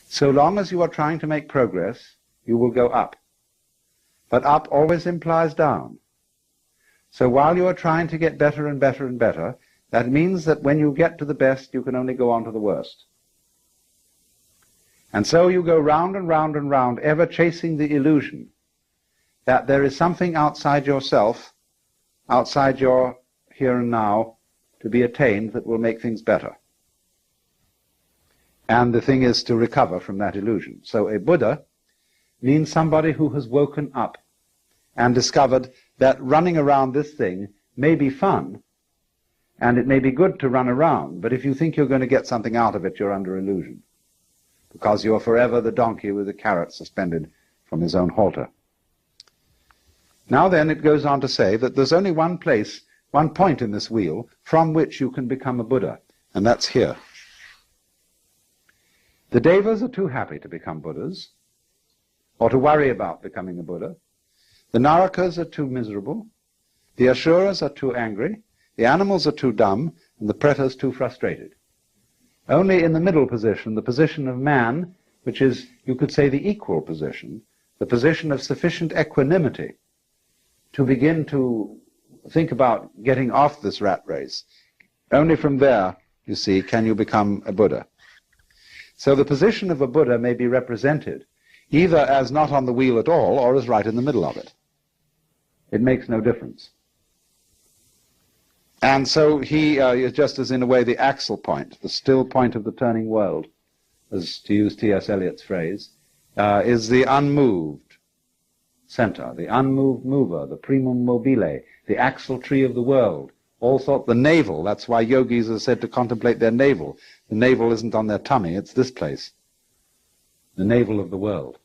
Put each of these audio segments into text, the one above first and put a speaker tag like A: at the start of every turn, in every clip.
A: So long as you are trying to make progress, you will go up. But up always implies down. So while you are trying to get better and better and better, that means that when you get to the best, you can only go on to the worst. And so you go round and round and round, ever chasing the illusion that there is something outside yourself, outside your here and now, to be attained that will make things better. And the thing is to recover from that illusion. So a Buddha means somebody who has woken up and discovered that running around this thing may be fun, and it may be good to run around, but if you think you're going to get something out of it, you're under illusion, because you're forever the donkey with the carrot suspended from his own halter. Now then, it goes on to say that there's only one place, one point in this wheel from which you can become a Buddha, and that's here. The Devas are too happy to become Buddhas, or to worry about becoming a Buddha. The Narakas are too miserable. The Asuras are too angry. The animals are too dumb, and the Pretas too frustrated. Only in the middle position, the position of man, which is, you could say, the equal position, the position of sufficient equanimity to begin to think about getting off this rat race, only from there, you see, can you become a Buddha. So the position of a Buddha may be represented either as not on the wheel at all or as right in the middle of it. It makes no difference. And so he is just as in a way the axle point, the still point of the turning world, as to use T.S. Eliot's phrase, is the unmoved center, the unmoved mover, the primum mobile, the axle tree of the world. All thought the navel, that's why yogis are said to contemplate their navel. The navel isn't on their tummy, it's this place, the navel of the world.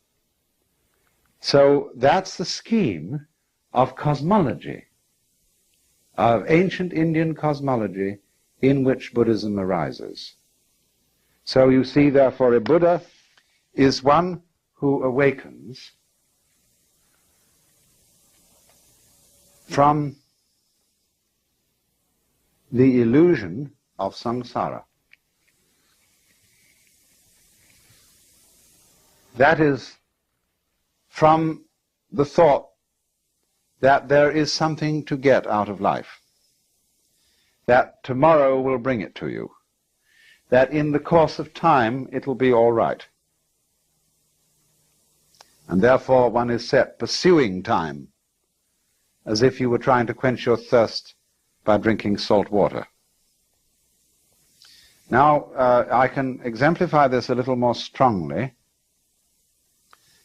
A: So that's the scheme of cosmology, of ancient Indian cosmology in which Buddhism arises. So you see, therefore, a Buddha is one who awakens from the illusion of samsara. That is, from the thought that there is something to get out of life, that tomorrow will bring it to you, that in the course of time it will be all right. And therefore one is set pursuing time, as if you were trying to quench your thirst by drinking salt water. Now, I can exemplify this a little more strongly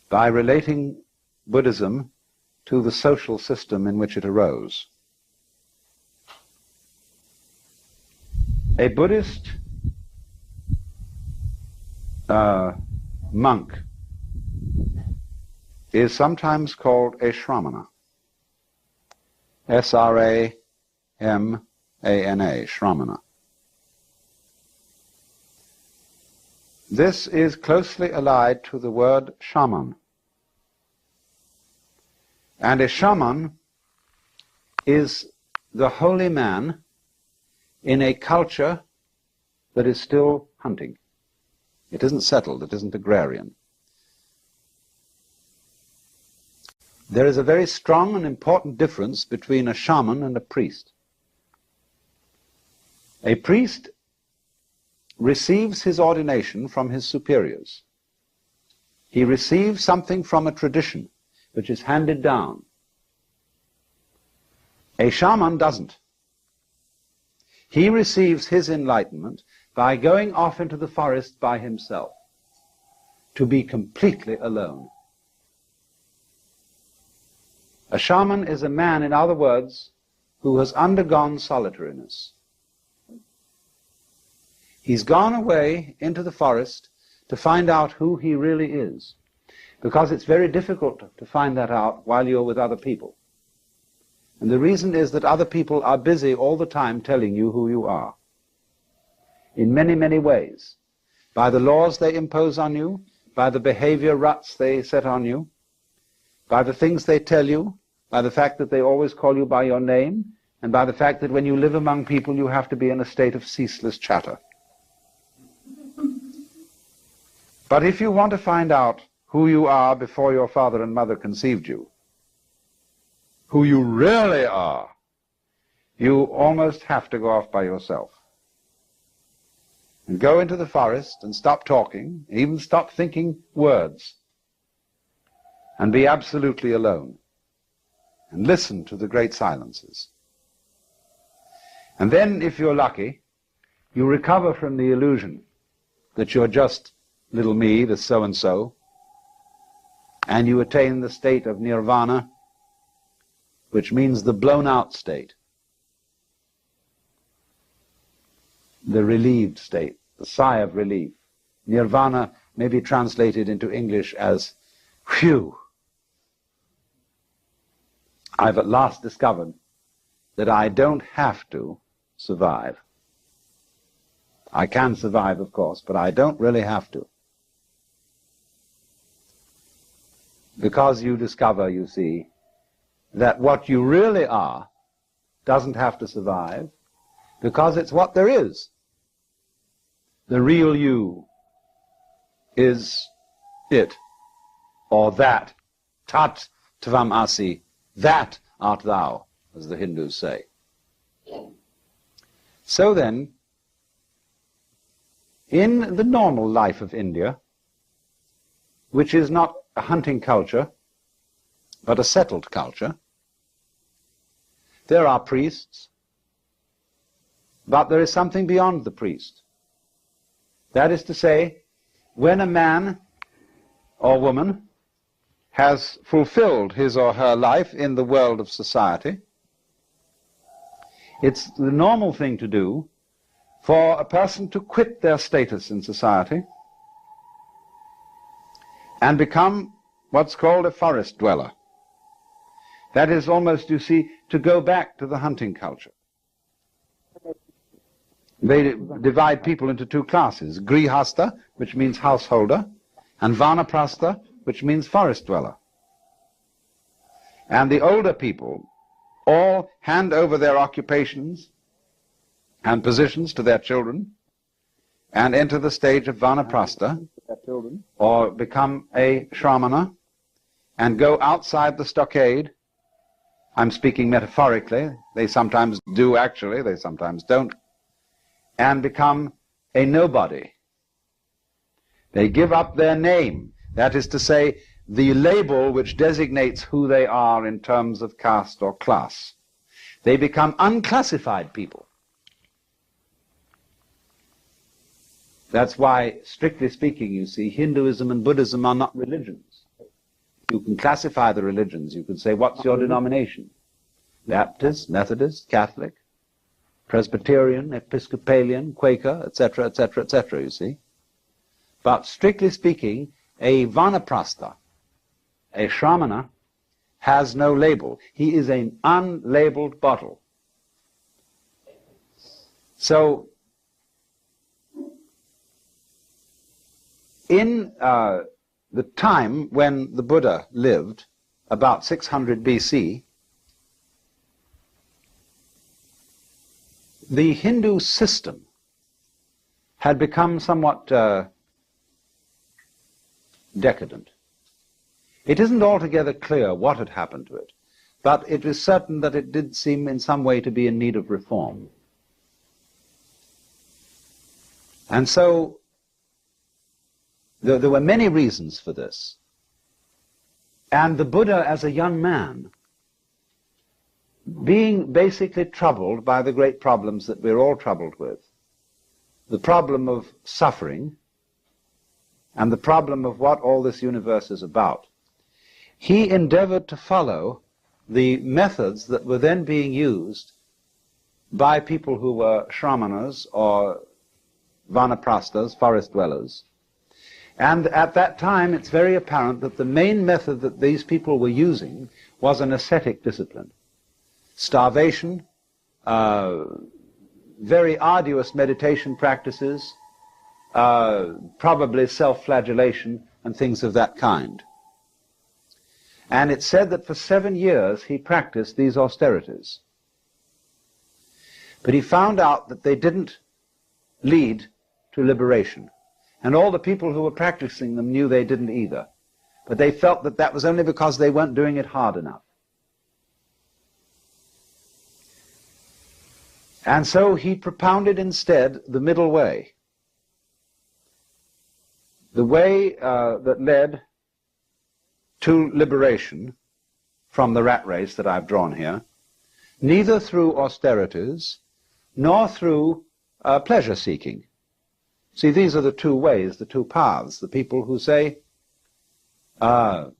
A: by relating Buddhism to the social system in which it arose. A Buddhist monk is sometimes called a shramana. S-R-A-M-A-N-A, shramana. This is closely allied to the word shaman. And a shaman is the holy man in a culture that is still hunting. It isn't settled, it isn't agrarian. There is a very strong and important difference between a shaman and a priest. A priest receives his ordination from his superiors. He receives something from a tradition which is handed down. A shaman doesn't. He receives his enlightenment by going off into the forest by himself, to be completely alone. A shaman is a man, in other words, who has undergone solitariness. He's gone away into the forest to find out who he really is, because it's very difficult to find that out while you're with other people. And the reason is that other people are busy all the time telling you who you are, in many, many ways, by the laws they impose on you, by the behavior ruts they set on you, by the things they tell you, by the fact that they always call you by your name, and by the fact that when you live among people you have to be in a state of ceaseless chatter. But if you want to find out who you are before your father and mother conceived you, who you really are, you almost have to go off by yourself. And go into the forest and stop talking, even stop thinking words, and be absolutely alone. And listen to the great silences. And then, if you're lucky, you recover from the illusion that you're just little me, the so-and-so, and you attain the state of nirvana, which means the blown-out state, the relieved state, the sigh of relief. Nirvana may be translated into English as, phew, I've at last discovered that I don't have to survive. I can survive, of course, but I don't really have to. Because you discover, you see, that what you really are doesn't have to survive, because it's what there is. The real you is it, or that. Tat tvam asi, that art thou, as the Hindus say. So then, in the normal life of India, which is not a hunting culture, but a settled culture, there are priests, but there is something beyond the priest. That is to say, when a man or woman has fulfilled his or her life in the world of society, it's the normal thing to do for a person to quit their status in society and become what's called a forest dweller. That is almost, you see, to go back to the hunting culture. They divide people into two classes, grihasta, which means householder, and vanaprastha, which means forest dweller. And the older people all hand over their occupations and positions to their children and enter the stage of vanaprastha, or become a shramana, and go outside the stockade. I'm speaking metaphorically. They sometimes do actually, they sometimes don't. And become a nobody. They give up their name, that is to say, the label which designates who they are in terms of caste or class. They become unclassified people. That's why, strictly speaking, you see, Hinduism and Buddhism are not religions. You can classify the religions. You can say, what's your denomination? Baptist, Methodist, Catholic, Presbyterian, Episcopalian, Quaker, etc., etc., etc., you see. But strictly speaking, a vanaprastha, a shramana, has no label. He is an unlabeled bottle. So, in the time when the Buddha lived, about 600 BC, the Hindu system had become somewhat decadent. It isn't altogether clear what had happened to it, but it is certain that it did seem in some way to be in need of reform. And so there were many reasons for this. And the Buddha, as a young man, being basically troubled by the great problems that we're all troubled with, the problem of suffering and the problem of what all this universe is about, he endeavored to follow the methods that were then being used by people who were shramanas or vanaprasthas, forest dwellers. And at that time, it's very apparent that the main method that these people were using was an ascetic discipline. Starvation, very arduous meditation practices, probably self-flagellation and things of that kind. And it's said that for 7 years he practiced these austerities. But he found out that they didn't lead to liberation. And all the people who were practicing them knew they didn't either. But they felt that that was only because they weren't doing it hard enough. And so he propounded instead the middle way. The way that led to liberation from the rat race that I've drawn here, neither through austerities nor through pleasure-seeking. See, these are the two ways, the two paths. The people who say the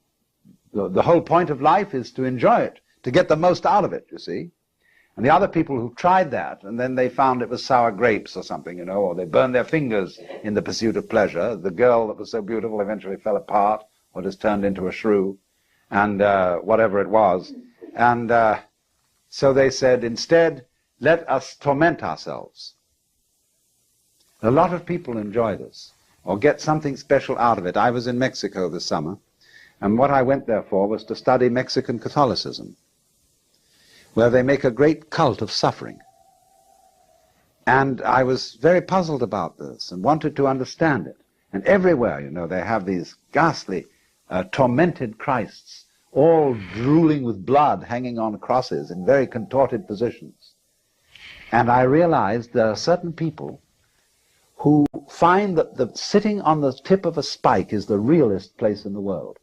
A: whole point of life is to enjoy it, to get the most out of it, you see. And the other people who tried that, and then they found it was sour grapes or something, you know, or they burned their fingers in the pursuit of pleasure. The girl that was so beautiful eventually fell apart or just turned into a shrew, and whatever it was. And so they said, instead, let us torment ourselves. A lot of people enjoy this, or get something special out of it. I was in Mexico this summer, and what I went there for was to study Mexican Catholicism, where they make a great cult of suffering. And I was very puzzled about this and wanted to understand it. And everywhere, you know, they have these ghastly, tormented Christs, all drooling with blood, hanging on crosses in very contorted positions. And I realized there are certain people who find that the sitting on the tip of a spike is the realest place in the world.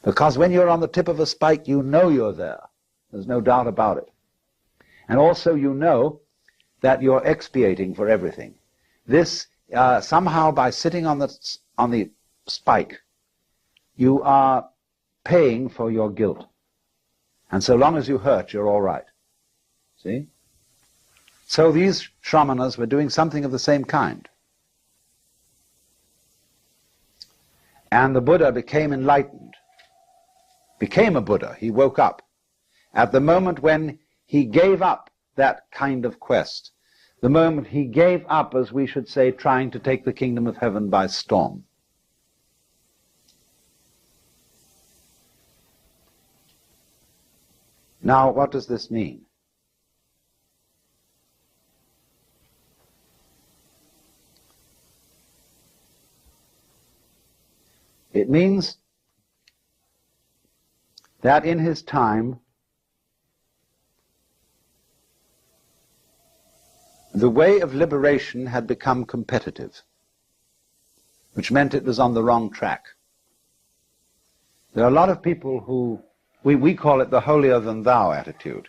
A: Because when you're on the tip of a spike, you know you're there. There's no doubt about it. And also you know that you're expiating for everything. This, somehow by sitting on the spike, you are paying for your guilt. And so long as you hurt, you're all right. See? So these shramanas were doing something of the same kind. And the Buddha became enlightened, became a Buddha. He woke up at the moment when he gave up that kind of quest, the moment he gave up, as we should say, trying to take the kingdom of heaven by storm. Now, what does this mean? It means that in his time, the way of liberation had become competitive, which meant it was on the wrong track. There are a lot of people who, we call it the holier-than-thou attitude,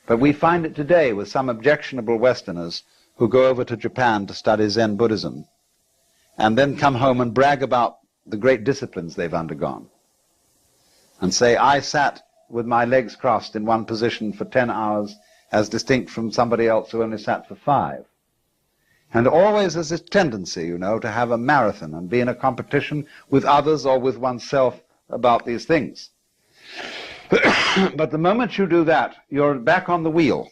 A: but we find it today with some objectionable Westerners who go over to Japan to study Zen Buddhism and then come home and brag about the great disciplines they've undergone and say, I sat with my legs crossed in one position for 10 hours as distinct from somebody else who only sat for 5. And always there's this tendency, you know, to have a marathon and be in a competition with others or with oneself about these things. But the moment you do that, you're back on the wheel.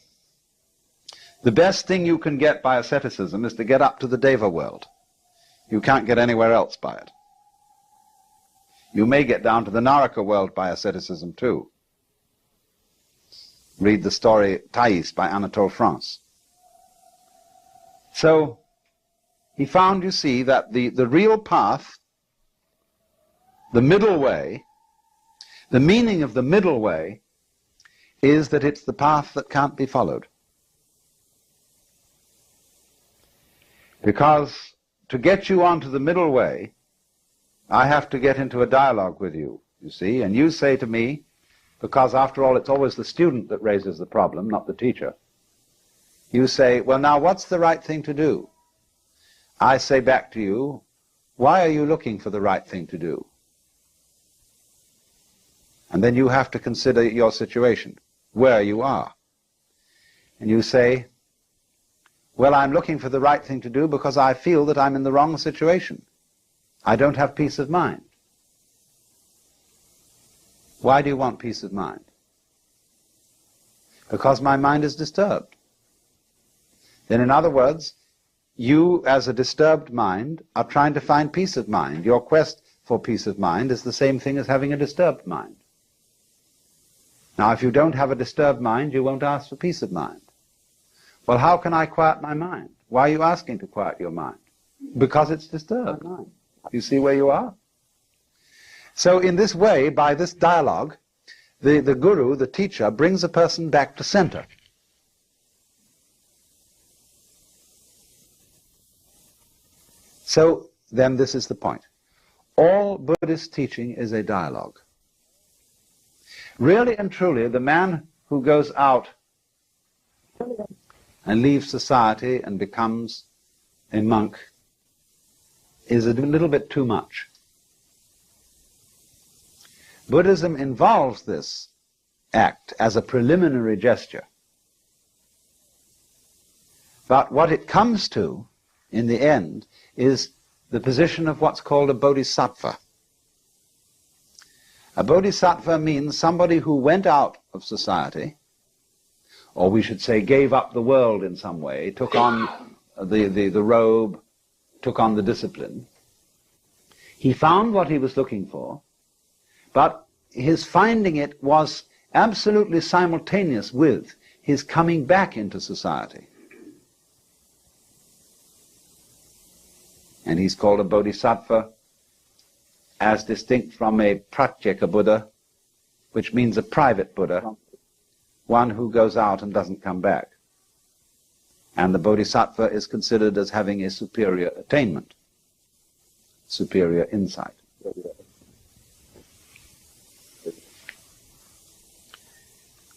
A: The best thing you can get by asceticism is to get up to the Deva world. You can't get anywhere else by it. You may get down to the Naraka world by asceticism too. Read the story Thais by Anatole France. So he found, you see, that the real path, the middle way, the meaning of the middle way is that it's the path that can't be followed. Because to get you onto the middle way, I have to get into a dialogue with you, you see, and you say to me, because after all it's always the student that raises the problem, not the teacher. You say, well, now what's the right thing to do? I say back to you, why are you looking for the right thing to do? And then you have to consider your situation, where you are. And you say, well, I'm looking for the right thing to do because I feel that I'm in the wrong situation. I don't have peace of mind. Why do you want peace of mind? Because my mind is disturbed. Then in other words, you as a disturbed mind are trying to find peace of mind. Your quest for peace of mind is the same thing as having a disturbed mind. Now if you don't have a disturbed mind, you won't ask for peace of mind. Well, how can I quiet my mind? Why are you asking to quiet your mind? Because it's disturbed. You see where you are? So in this way, by this dialogue, the guru, the teacher, brings a person back to center. So then this is the point. All Buddhist teaching is a dialogue. Really and truly, the man who goes out and leaves society and becomes a monk is a little bit too much. Buddhism involves this act as a preliminary gesture. But what it comes to, in the end, is the position of what's called a bodhisattva. A bodhisattva means somebody who went out of society, or we should say gave up the world in some way, took on the robe, took on the discipline. He found what he was looking for, but his finding it was absolutely simultaneous with his coming back into society. And he's called a bodhisattva as distinct from a pratyeka Buddha, which means a private Buddha, one who goes out and doesn't come back. And the bodhisattva is considered as having a superior attainment, superior insight.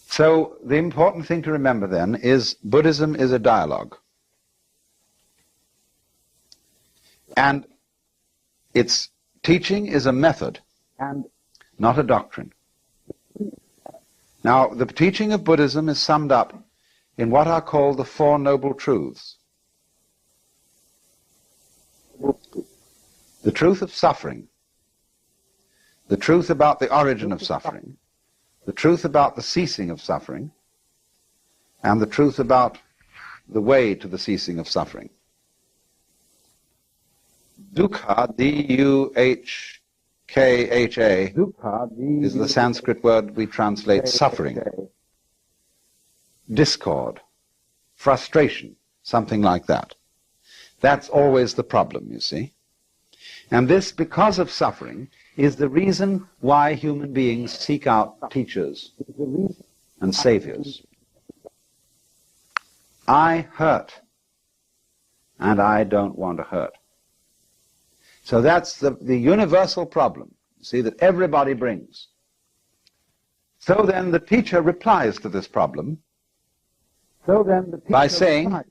A: So the important thing to remember then is Buddhism is a dialogue. And its teaching is a method, and not a doctrine. Now, the teaching of Buddhism is summed up in what are called the Four Noble Truths. The truth of suffering, the truth about the origin of suffering, the truth about the ceasing of suffering, and the truth about the way to the ceasing of suffering. Dukkha, D-U-H-K-H-A, is the Sanskrit word we translate suffering. Discord, frustration, something like that. That's always the problem, you see. And this, because of suffering, is the reason why human beings seek out teachers and saviors. I hurt, and I don't want to hurt. So that's the universal problem, you see, that everybody brings. So then the teacher replies to this problem by saying,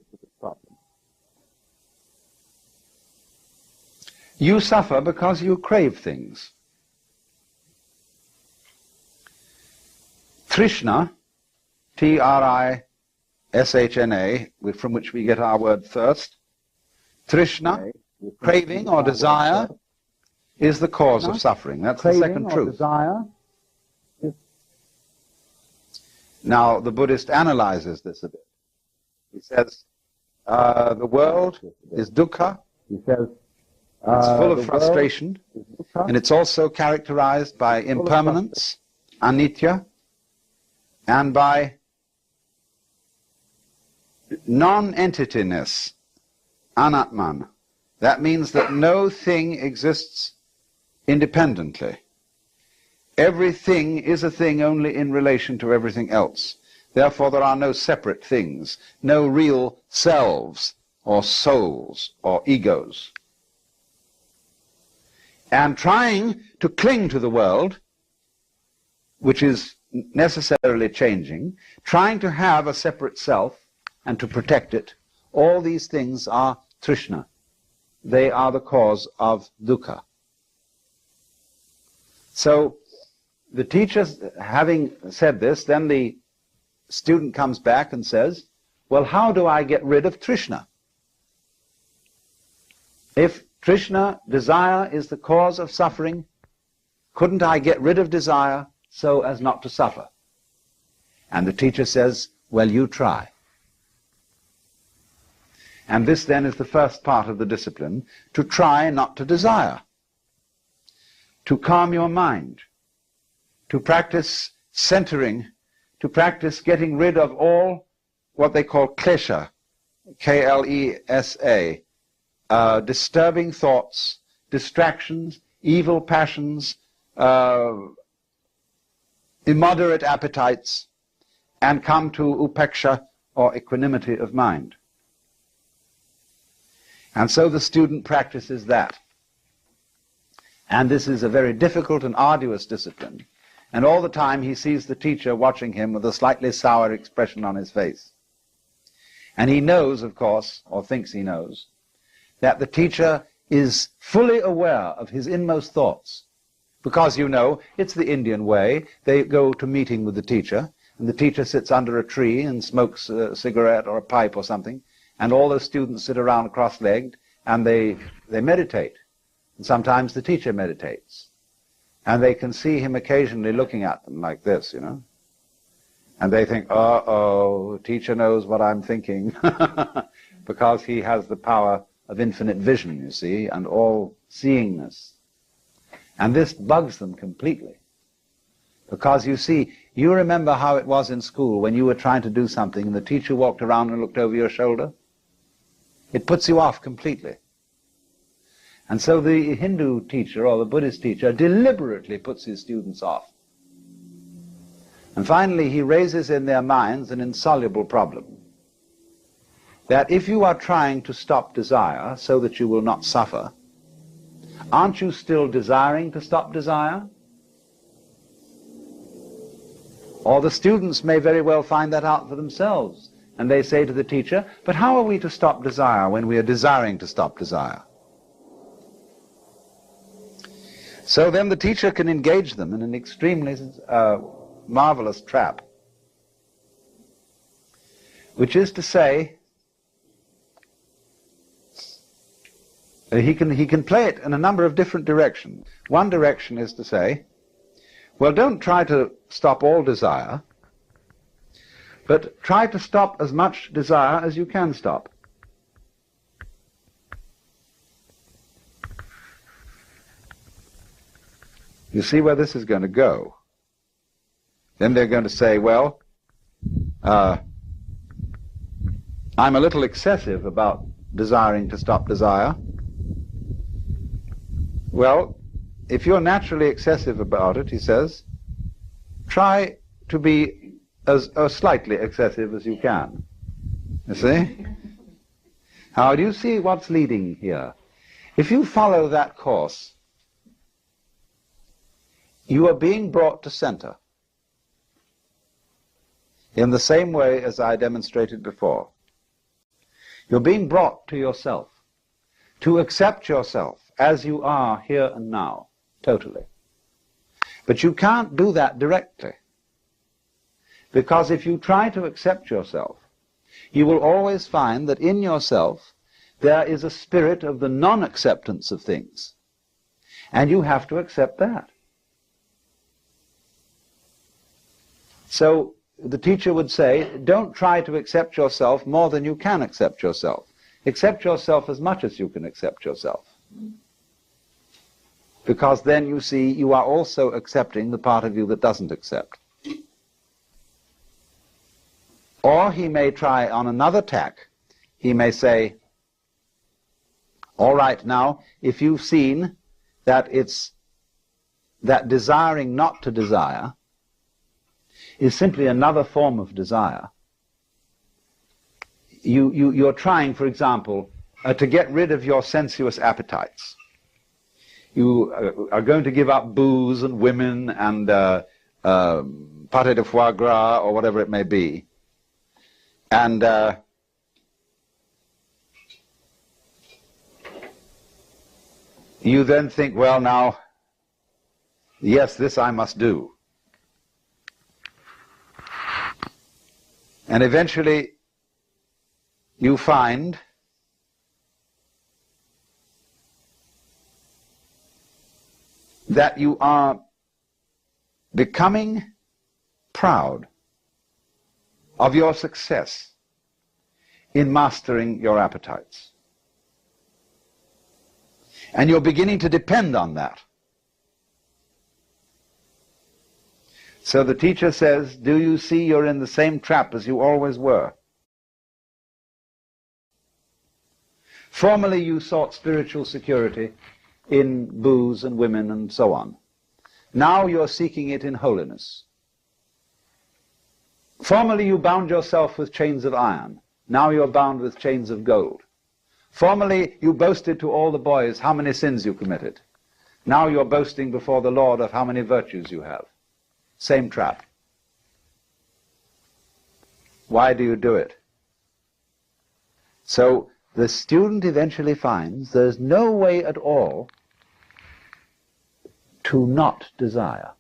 A: you suffer because you crave things. Trishna, T-R-I-S-H-N-A, from which we get our word thirst, Trishna, craving or desire, is the cause of suffering. That's the second truth. Now, the Buddhist analyzes this a bit. He says, the world is dukkha. He says, it's full of frustration, and it's also characterized by impermanence, anitya, and by non-entityness, anatman. That means that no thing exists independently. Everything is a thing only in relation to everything else. Therefore, there are no separate things, no real selves or souls or egos. And trying to cling to the world, which is necessarily changing, trying to have a separate self and to protect it, all these things are trishna. They are the cause of dukkha. So the teacher, having said this, then the student comes back and says, well, how do I get rid of trishna? If trishna, desire, is the cause of suffering, couldn't I get rid of desire so as not to suffer? And the teacher says, well, you try. And this then is the first part of the discipline, to try not to desire, to calm your mind, to practice centering, to practice getting rid of all what they call klesha, K-L-E-S-A, disturbing thoughts, distractions, evil passions, immoderate appetites, and come to upeksha, or equanimity of mind. And so the student practices that. And this is a very difficult and arduous discipline. And all the time he sees the teacher watching him with a slightly sour expression on his face. And he knows, of course, or thinks he knows, that the teacher is fully aware of his inmost thoughts. Because, you know, it's the Indian way. They go to meeting with the teacher, and the teacher sits under a tree and smokes a cigarette or a pipe or something, and all the students sit around cross-legged, and they meditate. And sometimes the teacher meditates. And they can see him occasionally looking at them like this, you know. And they think, uh-oh, the teacher knows what I'm thinking, because he has the power of infinite vision, you see, and all-seeingness. And this bugs them completely. Because, you see, you remember how it was in school when you were trying to do something and the teacher walked around and looked over your shoulder? It puts you off completely. And so the Hindu teacher or the Buddhist teacher deliberately puts his students off. And finally he raises in their minds an insoluble problem. That if you are trying to stop desire so that you will not suffer, aren't you still desiring to stop desire? Or the students may very well find that out for themselves. And they say to the teacher, but how are we to stop desire when we are desiring to stop desire? So then the teacher can engage them in an extremely marvelous trap. Which is to say, he can play it in a number of different directions. One direction is to say, well, don't try to stop all desire, but try to stop as much desire as you can stop. You see where this is going to go. Then they're going to say, well, I'm a little excessive about desiring to stop desire. Well, if you're naturally excessive about it, he says, try to be as slightly excessive as you can. You see? How do you see what's leading here? If you follow that course, you are being brought to center in the same way as I demonstrated before. You're being brought to yourself, to accept yourself as you are here and now, totally. But you can't do that directly, because if you try to accept yourself, you will always find that in yourself there is a spirit of the non-acceptance of things, and you have to accept that. So the teacher would say, don't try to accept yourself more than you can accept yourself. Accept yourself as much as you can accept yourself. Because then, you see, you are also accepting the part of you that doesn't accept. Or he may try on another tack. He may say, all right, now, if you've seen that it's that desiring not to desire is simply another form of desire. You're trying, for example, to get rid of your sensuous appetites. You are going to give up booze and women and pâté de foie gras or whatever it may be. And you then think, well, now, yes, this I must do. And eventually you find that you are becoming proud of your success in mastering your appetites. And you're beginning to depend on that. So the teacher says, do you see you're in the same trap as you always were? Formerly you sought spiritual security in booze and women and so on. Now you're seeking it in holiness. Formerly you bound yourself with chains of iron. Now you're bound with chains of gold. Formerly you boasted to all the boys how many sins you committed. Now you're boasting before the Lord of how many virtues you have. Same trap. Why do you do it? So the student eventually finds there's no way at all to not desire.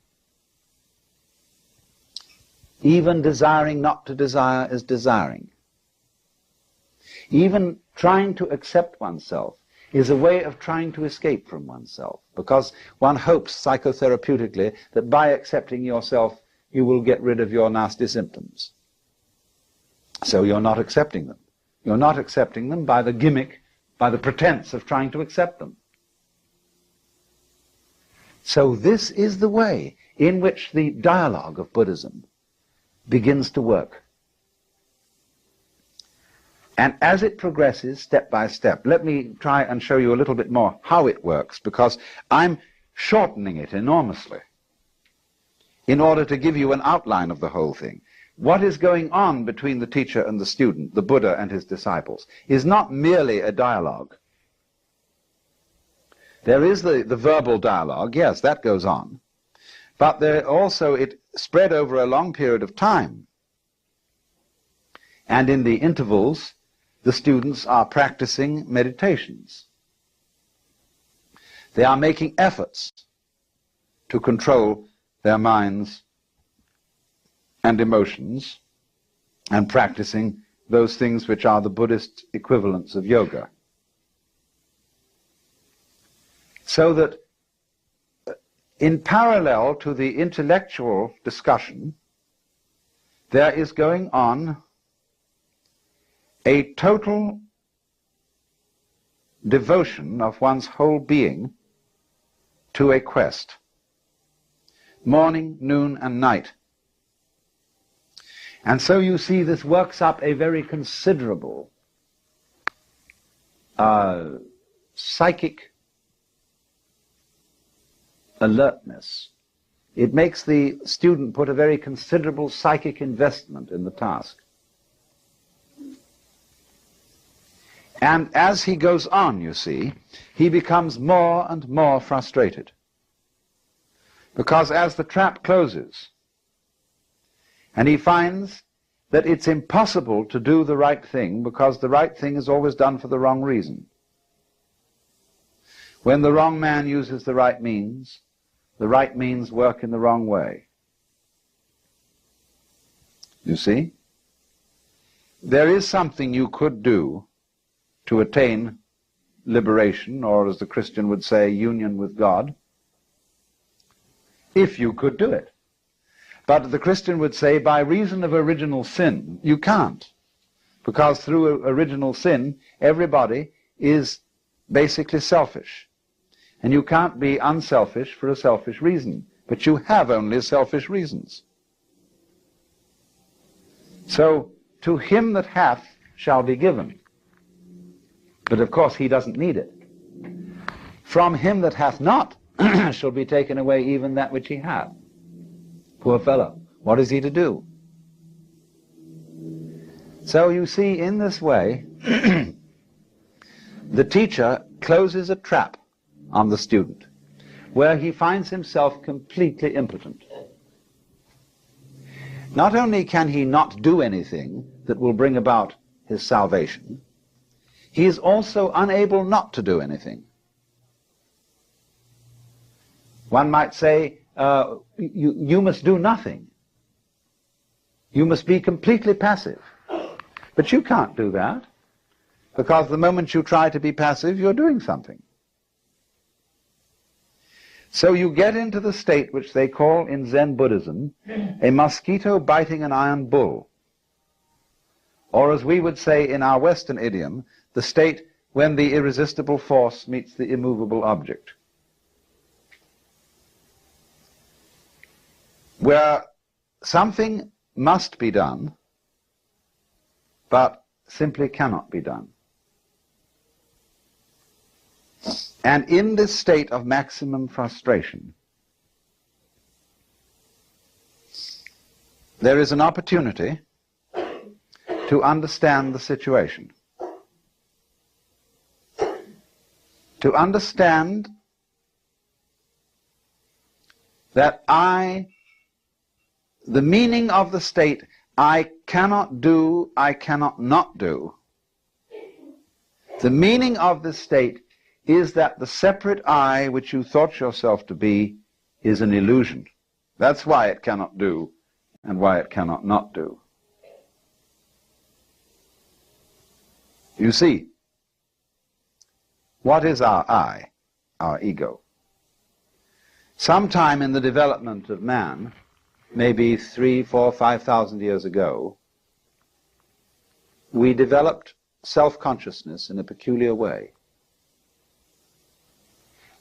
A: Even desiring not to desire is desiring. Even trying to accept oneself is a way of trying to escape from oneself, because one hopes psychotherapeutically that by accepting yourself you will get rid of your nasty symptoms. So you're not accepting them. You're not accepting them by the gimmick, by the pretense of trying to accept them. So this is the way in which the dialogue of Buddhism begins to work. And as it progresses step by step, let me try and show you a little bit more how it works, because I'm shortening it enormously in order to give you an outline of the whole thing. What is going on between the teacher and the student, the Buddha and his disciples, is not merely a dialogue. There is the verbal dialogue, yes, that goes on, but there also it spread over a long period of time. And in the intervals, the students are practicing meditations. They are making efforts to control their minds and emotions and practicing those things which are the Buddhist equivalents of yoga. So that in parallel to the intellectual discussion, there is going on a total devotion of one's whole being to a quest, morning, noon, and night. And so you see this works up a very considerable psychic alertness. It makes the student put a very considerable psychic investment in the task. And as he goes on, you see, he becomes more and more frustrated. Because as the trap closes, and he finds that it's impossible to do the right thing because the right thing is always done for the wrong reason. When the wrong man uses the right means work in the wrong way. You see? There is something you could do to attain liberation, or as the Christian would say, union with God, if you could do it. But the Christian would say, by reason of original sin, you can't. Because through original sin, everybody is basically selfish. And you can't be unselfish for a selfish reason. But you have only selfish reasons. So, to him that hath shall be given. But of course he doesn't need it. From him that hath not shall be taken away even that which he hath. Poor fellow, what is he to do? So you see, in this way, the teacher closes a trap on the student, where he finds himself completely impotent. Not only can he not do anything that will bring about his salvation, he is also unable not to do anything. One might say, you must do nothing. You must be completely passive. But you can't do that, because the moment you try to be passive, you're doing something. So you get into the state which they call in Zen Buddhism a mosquito biting an iron bull. Or as we would say in our Western idiom, the state when the irresistible force meets the immovable object. Where something must be done, but simply cannot be done. And in this state of maximum frustration, there is an opportunity to understand the situation. To understand that the meaning of the state, I cannot do, I cannot not do. The meaning of this state is that the separate I which you thought yourself to be is an illusion. That's why it cannot do and why it cannot not do. You see, what is our I, our ego? Sometime in the development of man, maybe 3,000, 4,000, 5,000 years ago, we developed self-consciousness in a peculiar way.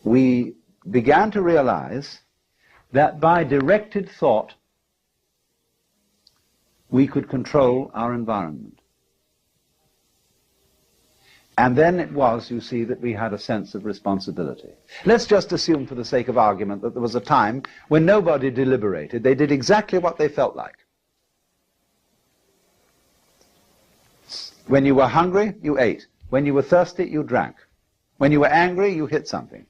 A: We began to realize that by directed thought, we could control our environment. And then it was, you see, that we had a sense of responsibility. Let's just assume, for the sake of argument, that there was a time when nobody deliberated. They did exactly what they felt like. When you were hungry, you ate. When you were thirsty, you drank. When you were angry, you hit something.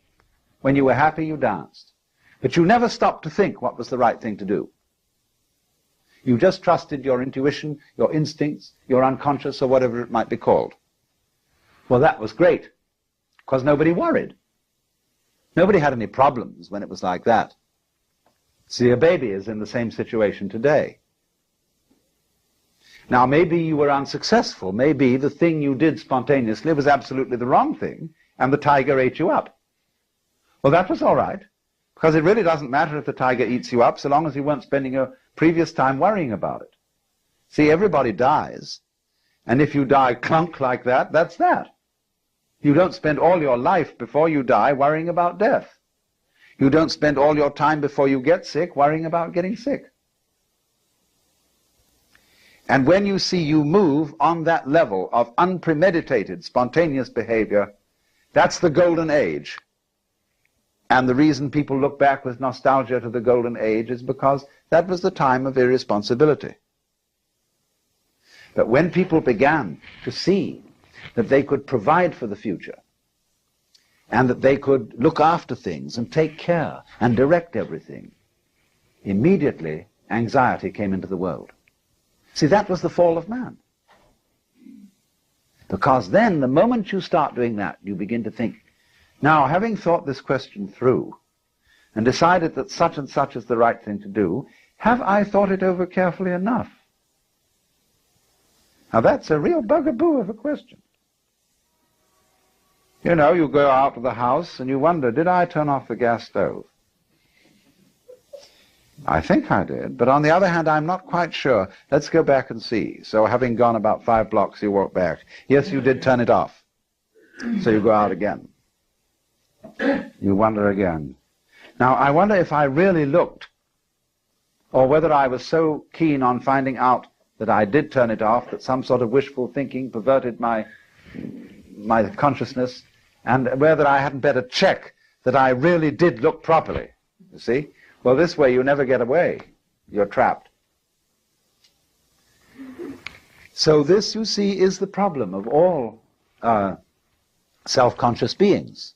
A: When you were happy, you danced. But you never stopped to think what was the right thing to do. You just trusted your intuition, your instincts, your unconscious, or whatever it might be called. Well, that was great, because nobody worried. Nobody had any problems when it was like that. See, a baby is in the same situation today. Now, maybe you were unsuccessful. Maybe the thing you did spontaneously was absolutely the wrong thing, and the tiger ate you up. Well, that was all right, because it really doesn't matter if the tiger eats you up, so long as you weren't spending your previous time worrying about it. See, everybody dies, and if you die clunk like that, that's that. You don't spend all your life before you die worrying about death. You don't spend all your time before you get sick worrying about getting sick. And when you see you move on that level of unpremeditated, spontaneous behavior, that's the golden age. And the reason people look back with nostalgia to the golden age is because that was the time of irresponsibility. But when people began to see that they could provide for the future, and that they could look after things and take care and direct everything, immediately anxiety came into the world. See, that was the fall of man. Because then, the moment you start doing that, you begin to think, now, having thought this question through, and decided that such and such is the right thing to do, have I thought it over carefully enough? Now, that's a real bugaboo of a question. You know, you go out of the house and you wonder, did I turn off the gas stove? I think I did, but on the other hand, I'm not quite sure. Let's go back and see. So having gone about 5 blocks, you walk back. Yes, you did turn it off. So you go out again. You wonder again. Now, I wonder if I really looked, or whether I was so keen on finding out that I did turn it off, that some sort of wishful thinking perverted my consciousness, and whether I hadn't better check that I really did look properly, you see? Well, this way you never get away. You're trapped. So this, you see, is the problem of all self-conscious beings.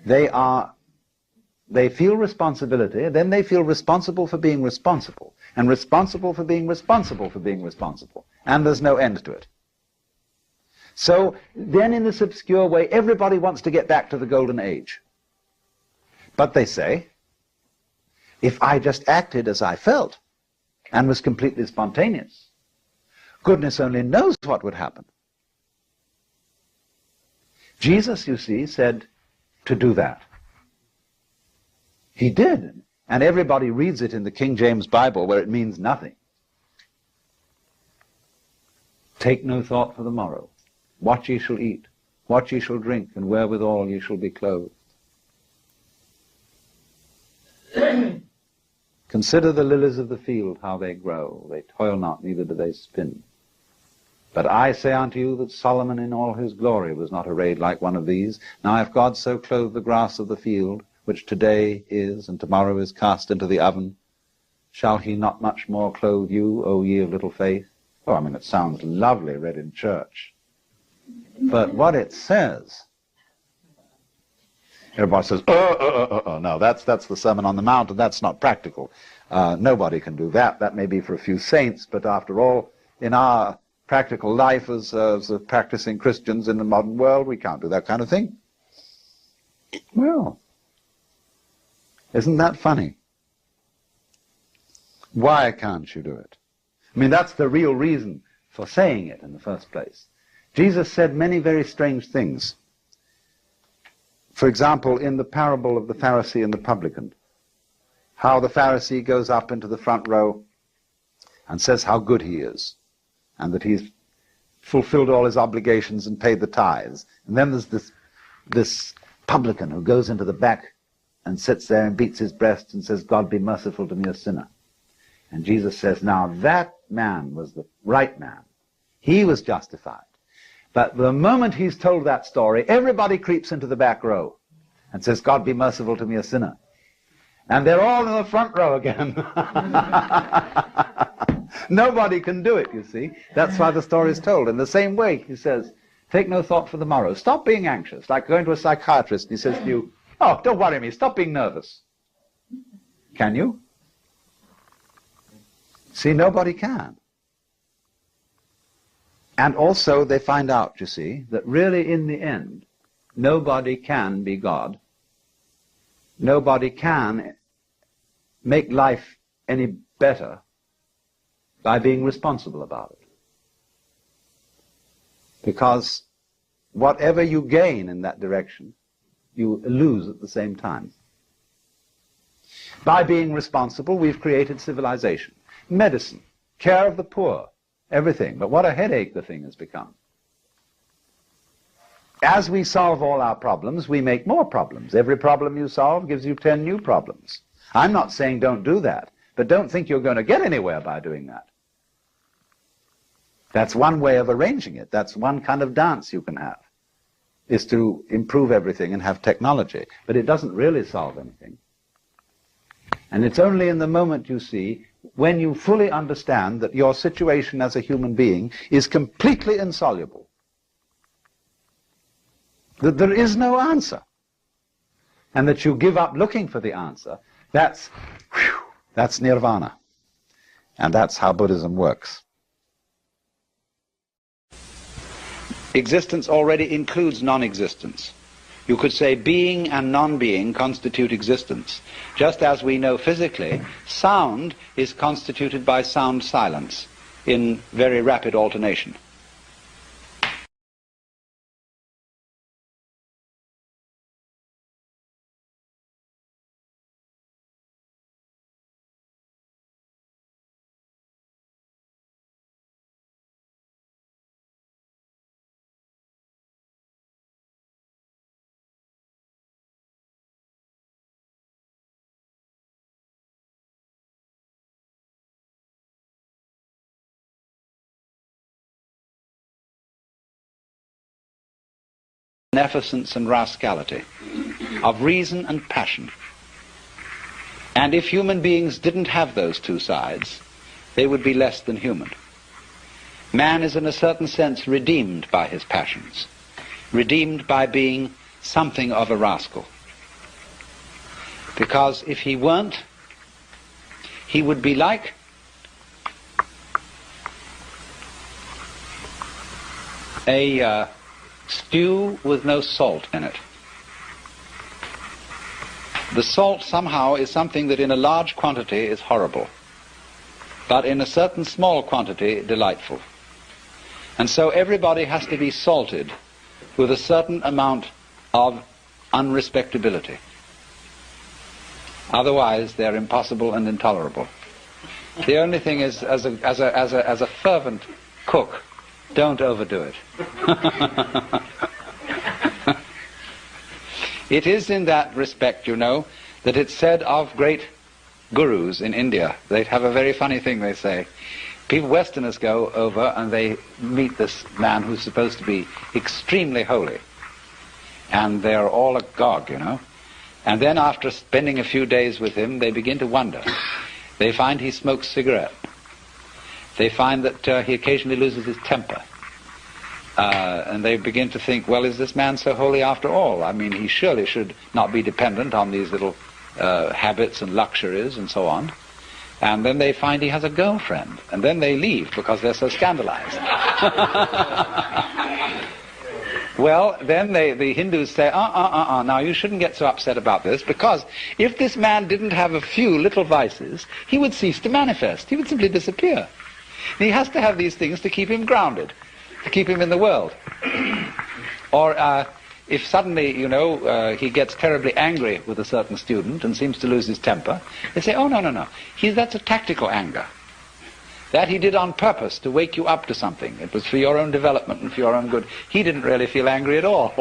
A: They feel responsibility, then they feel responsible for being responsible, and responsible for being responsible for being responsible, and there's no end to it. So then, in this obscure way, everybody wants to get back to the golden age. But they say, if I just acted as I felt and was completely spontaneous, goodness only knows what would happen. Jesus, you see, said to do that. He did, and everybody reads it in the King James Bible where it means nothing. Take no thought for the morrow. What ye shall eat, what ye shall drink, and wherewithal ye shall be clothed. Consider the lilies of the field, how they grow. They toil not, neither do they spin. But I say unto you that Solomon in all his glory was not arrayed like one of these. Now if God so clothe the grass of the field, which today is and tomorrow is cast into the oven, shall he not much more clothe you, O ye of little faith? Oh, I mean, it sounds lovely read in church. But what it says, everybody says, no, that's the Sermon on the Mount, and that's not practical. Nobody can do that. That may be for a few saints, but after all, in our practical life as practicing Christians in the modern world, we can't do that kind of thing. Well, isn't that funny? Why can't you do it? I mean, that's the real reason for saying it in the first place. Jesus said many very strange things. For example, in the parable of the Pharisee and the publican, how the Pharisee goes up into the front row and says how good he is, and that he's fulfilled all his obligations and paid the tithes. And then there's this publican who goes into the back and sits there and beats his breast and says, God be merciful to me, a sinner. And Jesus says, now that man was the right man. He was justified. But the moment he's told that story, everybody creeps into the back row and says, God be merciful to me, a sinner. And they're all in the front row again. Nobody can do it, you see. That's why the story is told. In the same way, he says, take no thought for the morrow. Stop being anxious. Like going to a psychiatrist and he says to you, oh, don't worry me, stop being nervous. Can you? See, nobody can. And also they find out, you see, that really in the end, nobody can be God. Nobody can make life any better by being responsible about it. Because whatever you gain in that direction, you lose at the same time. By being responsible, we've created civilization, medicine, care of the poor, everything. But what a headache the thing has become. As we solve all our problems, we make more problems. Every problem you solve gives you 10 new problems. I'm not saying don't do that, but don't think you're going to get anywhere by doing that. That's one way of arranging it. That's one kind of dance you can have, is to improve everything and have technology. But it doesn't really solve anything. And it's only in the moment, you see, when you fully understand that your situation as a human being is completely insoluble, that there is no answer, and that you give up looking for the answer, that's nirvana. And that's how Buddhism works. Existence already includes non-existence. You could say being and non-being constitute existence. Just as we know physically, sound is constituted by sound silence in very rapid alternation. Beneficence and rascality, of reason and passion. And if human beings didn't have those two sides, they would be less than human. Man is in a certain sense redeemed by his passions, redeemed by being something of a rascal. Because if he weren't, he would be like a stew with no salt in it. The salt somehow is something that in a large quantity is horrible, but in a certain small quantity delightful. And so everybody has to be salted with a certain amount of unrespectability. Otherwise they're impossible and intolerable. The only thing is, as a fervent cook, don't overdo it. It is in that respect, you know, that it's said of great gurus in India. They have a very funny thing they say.
B: People, Westerners, go over and they meet this man who's supposed to be extremely holy. And they're all agog, you know. And then after spending a few days with him, they begin to wonder. They find he smokes cigarette. They find that he occasionally loses his temper. And they begin to think, well, is this man so holy after all? I mean, he surely should not be dependent on these little habits and luxuries and so on. And then they find he has a girlfriend. And then they leave because they're so scandalized. Well, then the Hindus say, now you shouldn't get so upset about this, because if this man didn't have a few little vices, he would cease to manifest. He would simply disappear. And he has to have these things to keep him grounded, to keep him in the world. Or if suddenly, you know, he gets terribly angry with a certain student and seems to lose his temper, they say, oh, no. That's a tactical anger. That he did on purpose to wake you up to something. It was for your own development and for your own good. He didn't really feel angry at all.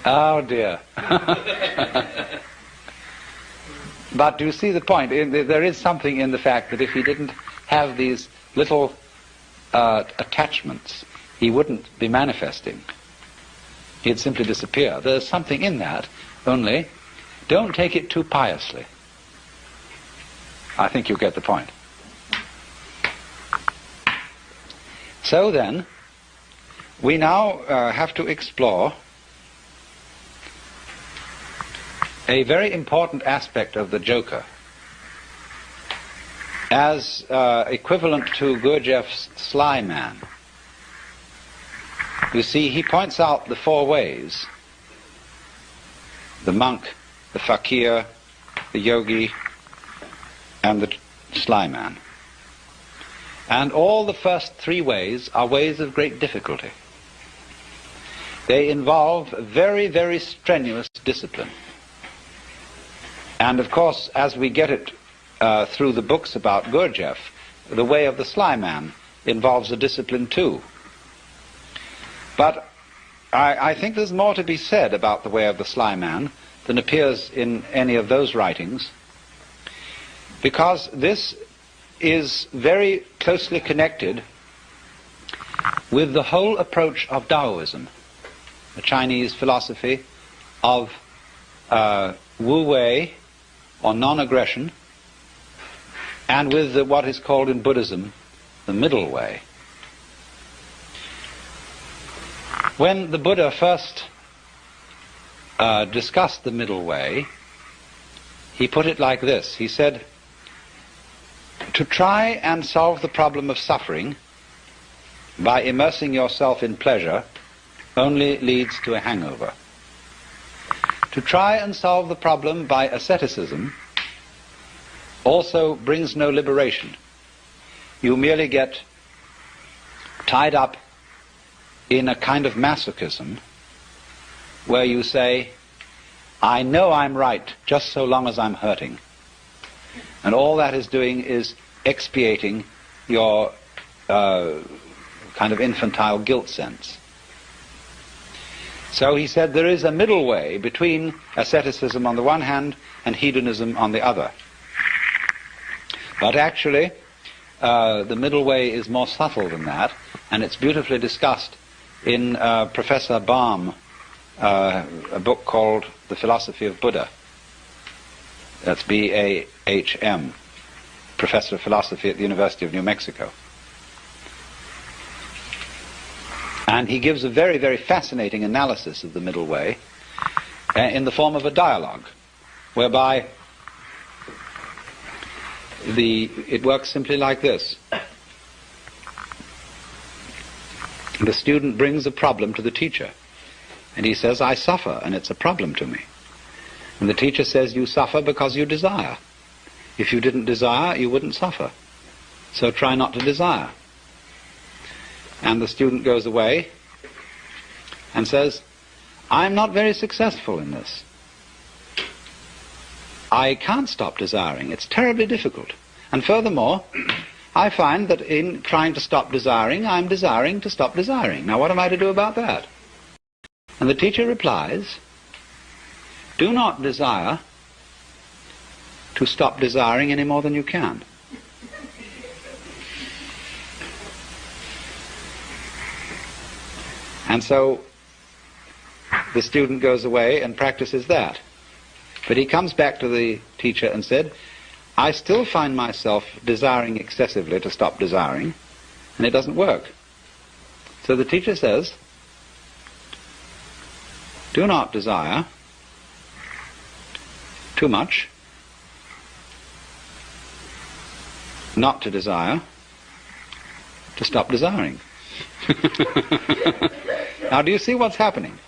B: Oh, dear. But do you see the point? There is something in the fact that if he didn't have these little attachments, he wouldn't be manifesting. He'd simply disappear. There's something in that, only don't take it too piously. I think you get the point. So then, we now have to explore a very important aspect of the Joker as equivalent to Gurdjieff's sly man. You see, he points out the four ways: the monk, the fakir, the yogi, and the sly man. And all the first three ways are ways of great difficulty. They involve very, very strenuous discipline. And of course, as we get it through the books about Gurdjieff, the way of the sly man involves a discipline too. But I think there's more to be said about the way of the sly man than appears in any of those writings, because this is very closely connected with the whole approach of Taoism, the Chinese philosophy of Wu Wei, or non-aggression, and with what is called in Buddhism the middle way. When the Buddha first discussed the middle way, he put it like this. He said, to try and solve the problem of suffering by immersing yourself in pleasure only leads to a hangover. To try and solve the problem by asceticism also brings no liberation. You merely get tied up in a kind of masochism where you say, I know I'm right just so long as I'm hurting. And all that is doing is expiating your kind of infantile guilt sense. So he said there is a middle way between asceticism on the one hand and hedonism on the other. But actually, the middle way is more subtle than that, and it's beautifully discussed in Professor Baum, a book called The Philosophy of Buddha. That's B-A-H-M, Professor of Philosophy at the University of New Mexico. And he gives a very, very fascinating analysis of the middle way in the form of a dialogue, whereby it works simply like this. The student brings a problem to the teacher, and he says, I suffer, and it's a problem to me. And the teacher says, you suffer because you desire. If you didn't desire, you wouldn't suffer. So try not to desire. And the student goes away and says, I'm not very successful in this. I can't stop desiring. It's terribly difficult. And furthermore, I find that in trying to stop desiring, I'm desiring to stop desiring. Now what am I to do about that? And the teacher replies, do not desire to stop desiring any more than you can. And so the student goes away and practices that. But he comes back to the teacher and said, I still find myself desiring excessively to stop desiring, and it doesn't work. So the teacher says, do not desire too much, not to desire, to stop desiring. Now, do you see what's happening?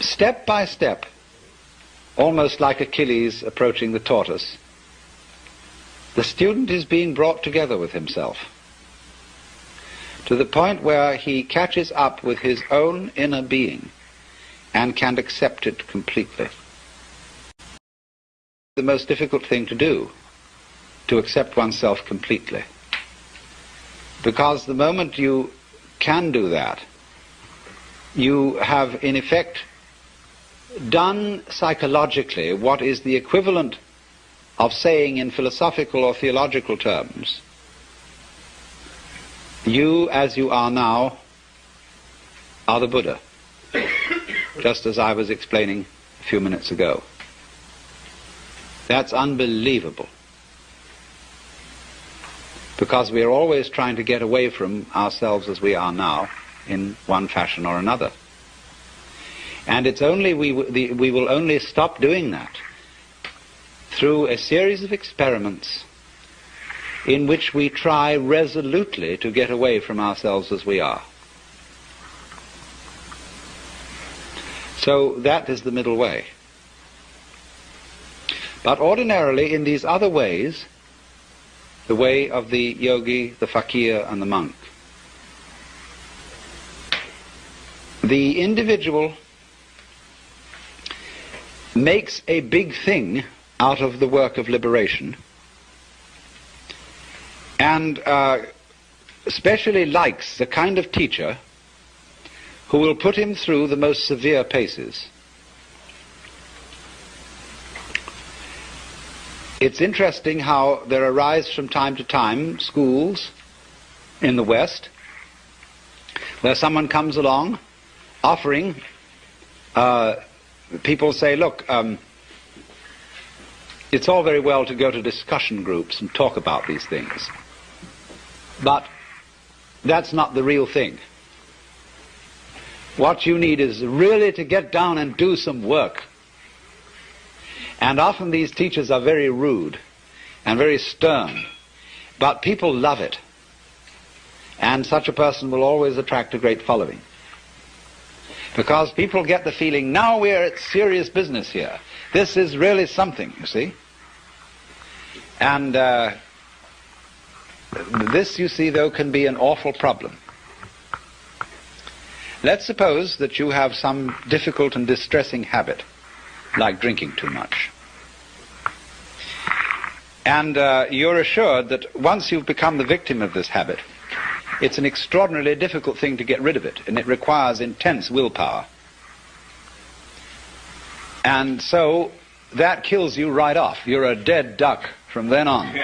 B: Step by step, almost like Achilles approaching the tortoise, the student is being brought together with himself to the point where he catches up with his own inner being and can accept it completely. The most difficult thing to do, to accept oneself completely. Because the moment you can do that, you have in effect done psychologically what is the equivalent of saying in philosophical or theological terms, you as you are now are the Buddha, just as I was explaining a few minutes ago. That's unbelievable, because we are always trying to get away from ourselves as we are now in one fashion or another. And it's only we will only stop doing that through a series of experiments in which we try resolutely to get away from ourselves as we are. So that is the middle way. But ordinarily in these other ways, the way of the yogi, the fakir, and the monk, the individual makes a big thing out of the work of liberation, and especially likes the kind of teacher who will put him through the most severe paces. It's interesting how there arise from time to time schools in the West where someone comes along offering, people say, look, it's all very well to go to discussion groups and talk about these things, but that's not the real thing. What you need is really to get down and do some work. And often these teachers are very rude and very stern, but people love it. And such a person will always attract a great following, because people get the feeling, now we're at serious business here. This is really something, you see. And this, you see, though, can be an awful problem. Let's suppose that you have some difficult and distressing habit, like drinking too much. And you're assured that once you've become the victim of this habit, it's an extraordinarily difficult thing to get rid of it, and it requires intense willpower. And so that kills you right off. You're a dead duck from then on.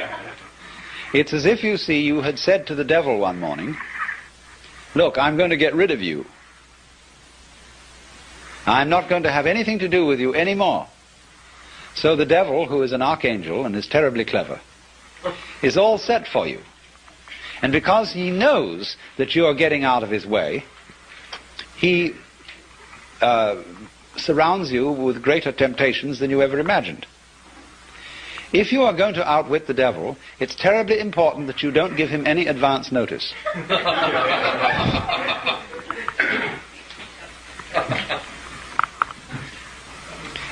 B: It's as if, you see, you had said to the devil one morning, look, I'm going to get rid of you. I'm not going to have anything to do with you anymore. So the devil, who is an archangel and is terribly clever, is all set for you. And because he knows that you are getting out of his way, he surrounds you with greater temptations than you ever imagined. If you are going to outwit the devil, it's terribly important that you don't give him any advance notice.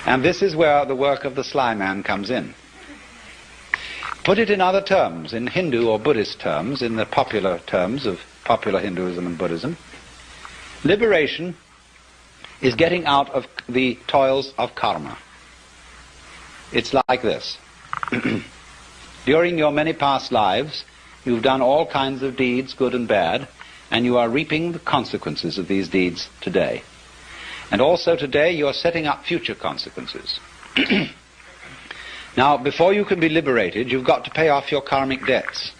B: And this is where the work of the sly man comes in. Put it in other terms, in Hindu or Buddhist terms, in the popular terms of popular Hinduism and Buddhism. Liberation is getting out of the toils of karma. It's like this. During your many past lives, you've done all kinds of deeds, good and bad, and you are reaping the consequences of these deeds today. And also today you are setting up future consequences. Now, before you can be liberated, you've got to pay off your karmic debts.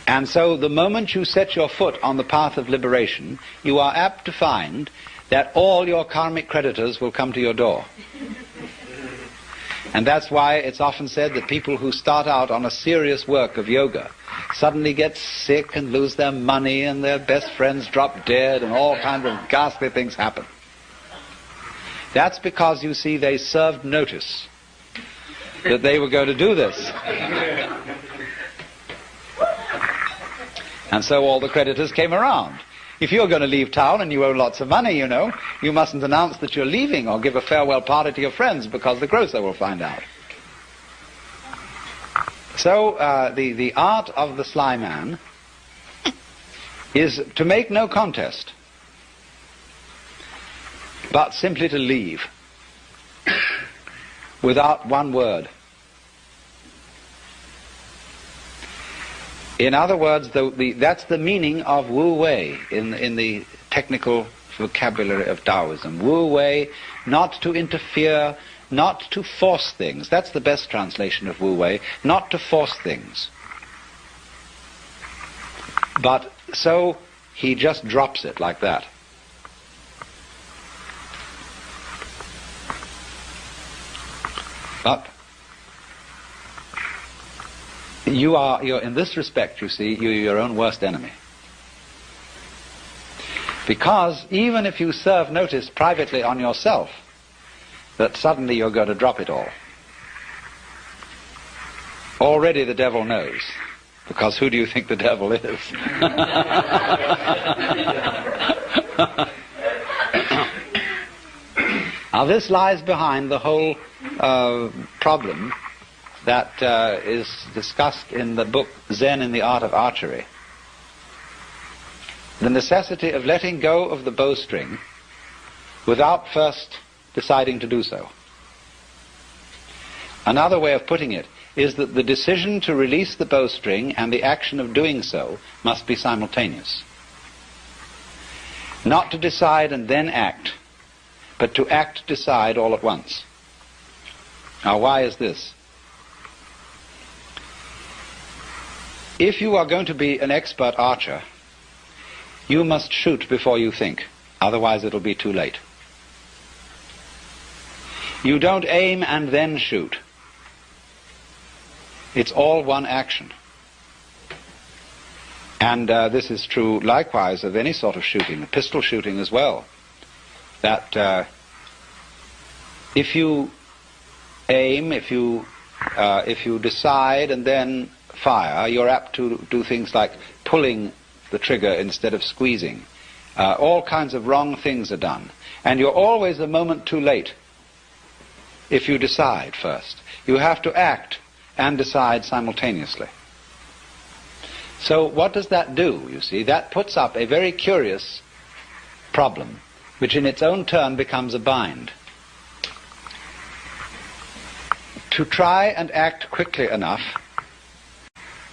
B: And so the moment you set your foot on the path of liberation, you are apt to find that all your karmic creditors will come to your door. And that's why it's often said that people who start out on a serious work of yoga suddenly get sick and lose their money and their best friends drop dead and all kinds of ghastly things happen. That's because, you see, they served notice that they were going to do this. And so all the creditors came around. If you're going to leave town and you owe lots of money, you know, you mustn't announce that you're leaving or give a farewell party to your friends because the grocer will find out. So the art of the sly man is to make no contest, but simply to leave without one word. In other words, that's the meaning of Wu Wei in the technical vocabulary of Taoism. Wu Wei, not to interfere, not to force things. That's the best translation of Wu Wei, not to force things. But so he just drops it like that. But you're in this respect, you see, you're your own worst enemy. Because even if you serve notice privately on yourself that suddenly you're going to drop it all, already the devil knows. Because who do you think the devil is? Now this lies behind the whole problem that is discussed in the book Zen in the Art of Archery. The necessity of letting go of the bowstring without first deciding to do so. Another way of putting it is that the decision to release the bowstring and the action of doing so must be simultaneous. Not to decide and then act, but to act, decide all at once. Now, why is this? If you are going to be an expert archer, you must shoot before you think, otherwise it'll be too late. You don't aim and then shoot. It's all one action. And this is true likewise of any sort of shooting, pistol shooting as well. That if you aim, if you decide and then fire, you're apt to do things like pulling the trigger instead of squeezing. All kinds of wrong things are done. And you're always a moment too late if you decide first. You have to act and decide simultaneously. So what does that do, you see? That puts up a very curious problem, which in its own turn becomes a bind. To try and act quickly enough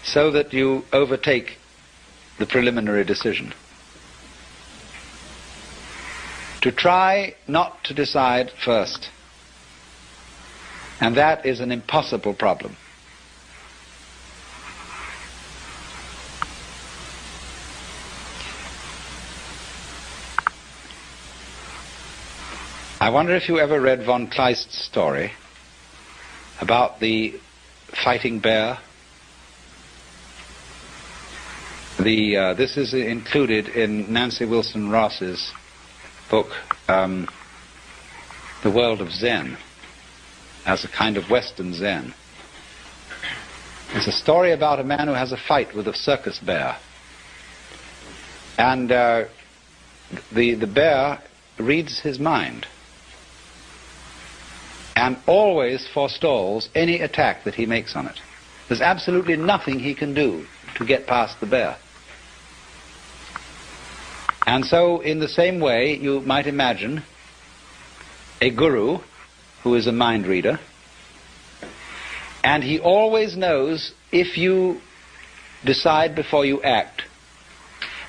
B: so that you overtake the preliminary decision. To try not to decide first. And that is an impossible problem. I wonder if you ever read von Kleist's story about the fighting bear. This is included in Nancy Wilson Ross's book, The World of Zen, as a kind of Western Zen. It's a story about a man who has a fight with a circus bear. And the bear reads his mind and always forestalls any attack that he makes on it. There's absolutely nothing he can do to get past the bear. And so, in the same way, you might imagine a guru who is a mind reader, and he always knows if you decide before you act.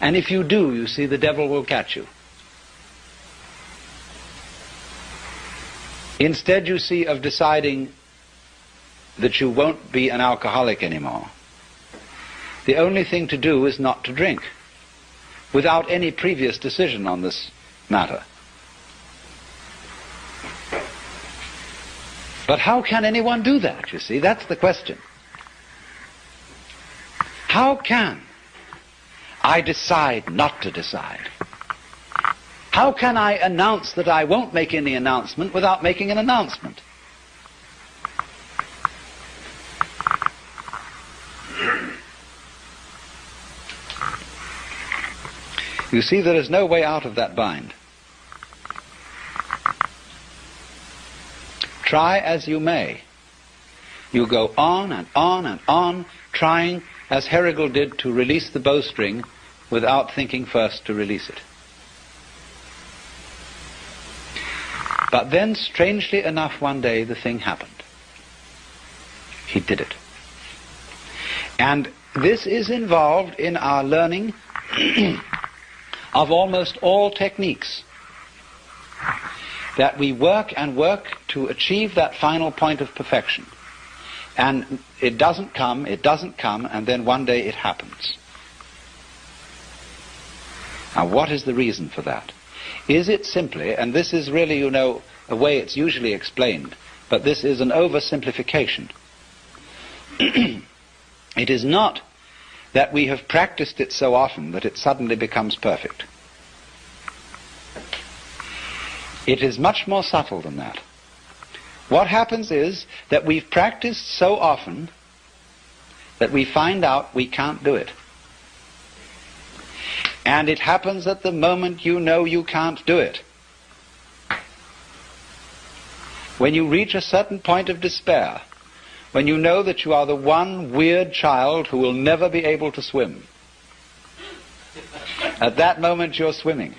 B: And if you do, you see, the devil will catch you. instead, you see, of deciding that you won't be an alcoholic anymore, the only thing to do is not to drink, without any previous decision on this matter. But how can anyone do that, you see? That's the question. How can I decide not to decide? How can I announce that I won't make any announcement without making an announcement? You see, there is no way out of that bind. Try as you may, you go on and on and on, trying, as Herrigal did, to release the bowstring without thinking first to release it. But then, strangely enough, one day the thing happened. He did it. And this is involved in our learning of almost all techniques, that we work and work to achieve that final point of perfection. And it doesn't come, and then one day it happens. Now, what is the reason for that? Is it simply, and this is really, you know, a way it's usually explained, but this is an oversimplification. It is not that we have practiced it so often that it suddenly becomes perfect. It is much more subtle than that. What happens is that we've practiced so often that we find out we can't do it. And it happens at the moment you know you can't do it. When you reach a certain point of despair, when you know that you are the one weird child who will never be able to swim, at that moment you're swimming.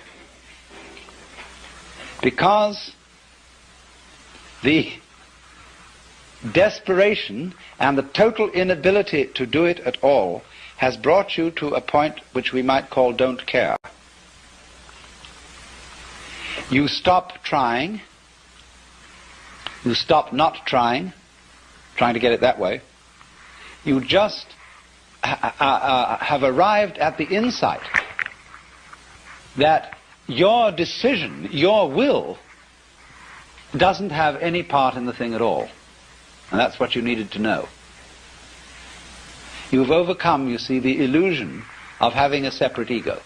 B: Because the desperation and the total inability to do it at all has brought you to a point which we might call don't care. You stop trying, you stop not trying to get it that way. You just have arrived at the insight that your decision, your will, doesn't have any part in the thing at all. And that's what you needed to know. You've overcome, you see, the illusion of having a separate ego.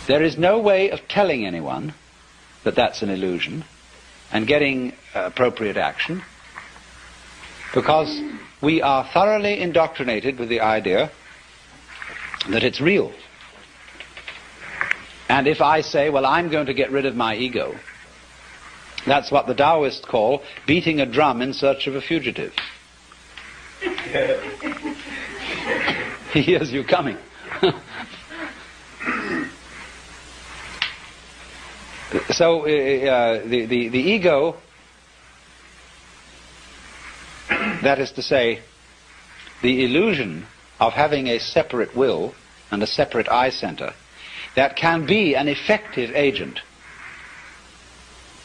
B: There is no way of telling anyone that that's an illusion and getting appropriate action, because we are thoroughly indoctrinated with the idea that it's real. And if I say, well, I'm going to get rid of my ego, that's what the Taoists call beating a drum in search of a fugitive. He hears you coming. So the ego, that is to say, the illusion of having a separate will and a separate I center that can be an effective agent,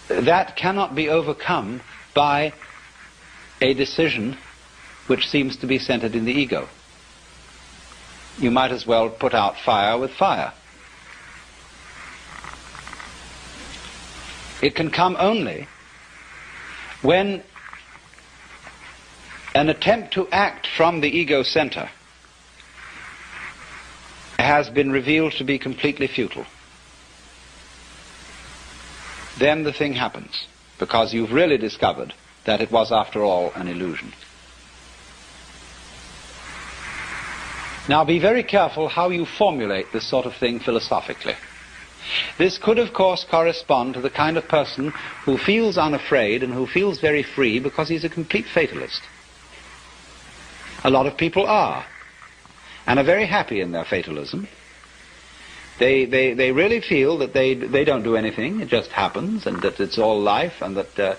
B: that cannot be overcome by a decision which seems to be centered in the ego. You might as well put out fire with fire. It can come only when an attempt to act from the ego center has been revealed to be completely futile. Then the thing happens, because you've really discovered that it was, after all, an illusion. Now, be very careful how you formulate this sort of thing philosophically. This could, of course, correspond to the kind of person who feels unafraid and who feels very free because he's a complete fatalist. A lot of people are, and are very happy in their fatalism. They really feel that they don't do anything, it just happens, and that it's all life, and that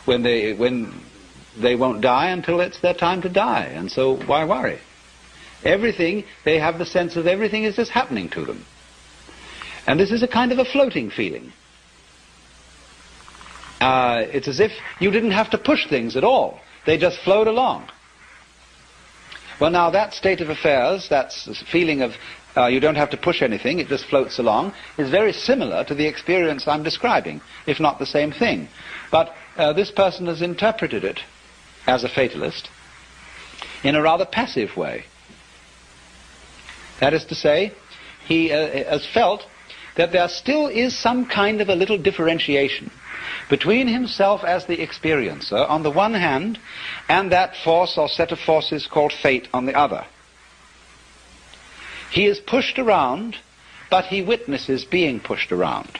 B: when they won't die until it's their time to die, and so why worry? Everything, they have the sense of everything is just happening to them. And this is a kind of a floating feeling. It's as if you didn't have to push things at all. They just flowed along. Well, now that state of affairs, that feeling of you don't have to push anything, it just floats along, is very similar to the experience I'm describing, if not the same thing. But this person has interpreted it as a fatalist in a rather passive way. That is to say, he has felt that there still is some kind of a little differentiation between himself as the experiencer on the one hand and that force or set of forces called fate on the other. He is pushed around, but he witnesses being pushed around.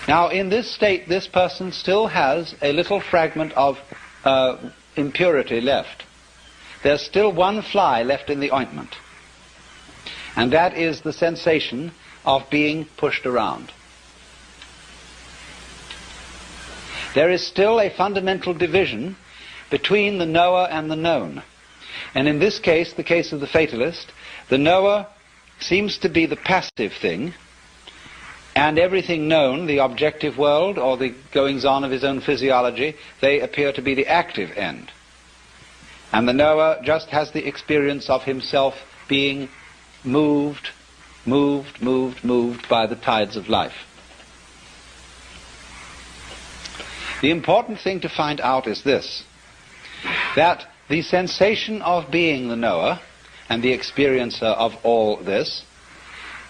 B: Now, in this state, this person still has a little fragment of impurity left. There's still one fly left in the ointment, and that is the sensation of being pushed around. There is still a fundamental division between the knower and the known. And in this case, the case of the fatalist, the knower seems to be the passive thing, and everything known, the objective world or the goings-on of his own physiology, they appear to be the active end. And the knower just has the experience of himself being moved by the tides of life. The important thing to find out is this, that the sensation of being the knower and the experiencer of all this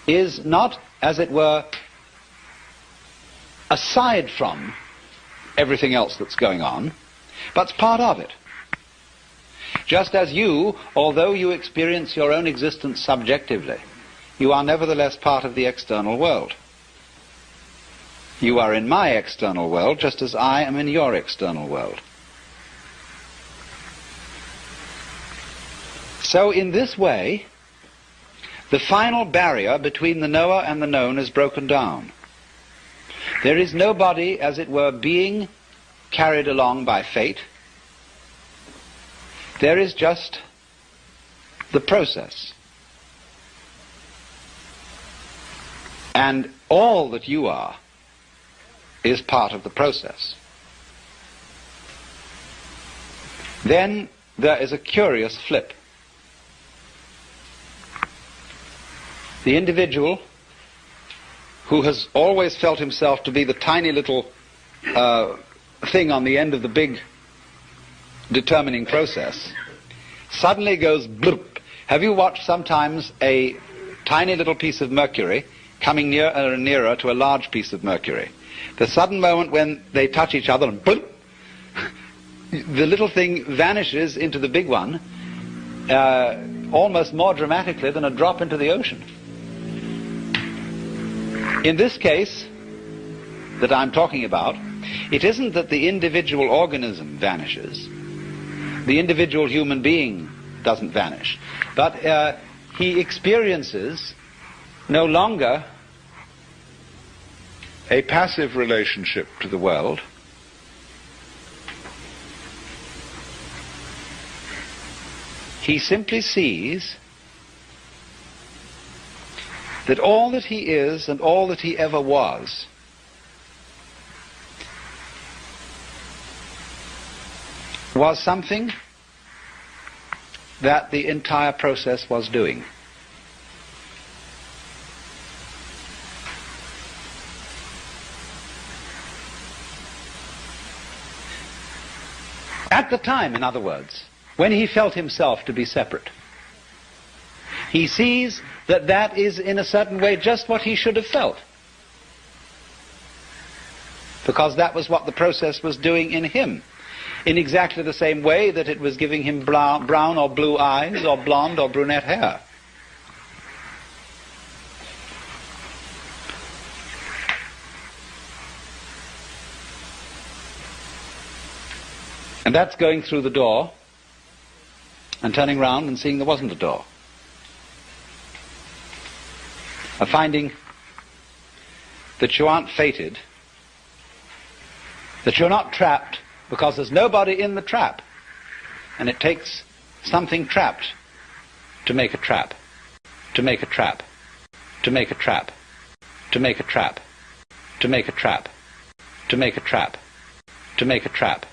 B: is not, as it were, aside from everything else that's going on, but part of it. Just as you, although you experience your own existence subjectively, you are nevertheless part of the external world. You are in my external world just as I am in your external world. So in this way, the final barrier between the knower and the known is broken down. There is nobody, as it were, being carried along by fate. There is just the process. And all that you are is part of the process. Then there is a curious flip. The individual who has always felt himself to be the tiny little thing on the end of the big determining process suddenly goes bloop. Have you watched sometimes a tiny little piece of mercury coming nearer and nearer to a large piece of mercury? The sudden moment when they touch each other, and bloop, the little thing vanishes into the big one almost more dramatically than a drop into the ocean. In this case that I'm talking about, it isn't that the individual organism vanishes. The individual human being doesn't vanish. But he experiences no longer a passive relationship to the world, he simply sees that all that he is and all that he ever was something that the entire process was doing. At the time, in other words, when he felt himself to be separate, he sees that that is in a certain way just what he should have felt, because that was what the process was doing in him, in exactly the same way that it was giving him brown or blue eyes or blonde or brunette hair. And that's going through the door and turning round and seeing there wasn't a door. Of finding that you aren't fated, that you're not trapped, because there's nobody in the trap. And it takes something trapped to make a trap, to make a trap, to make a trap, to make a trap, to make a trap, to make a trap, to make a trap.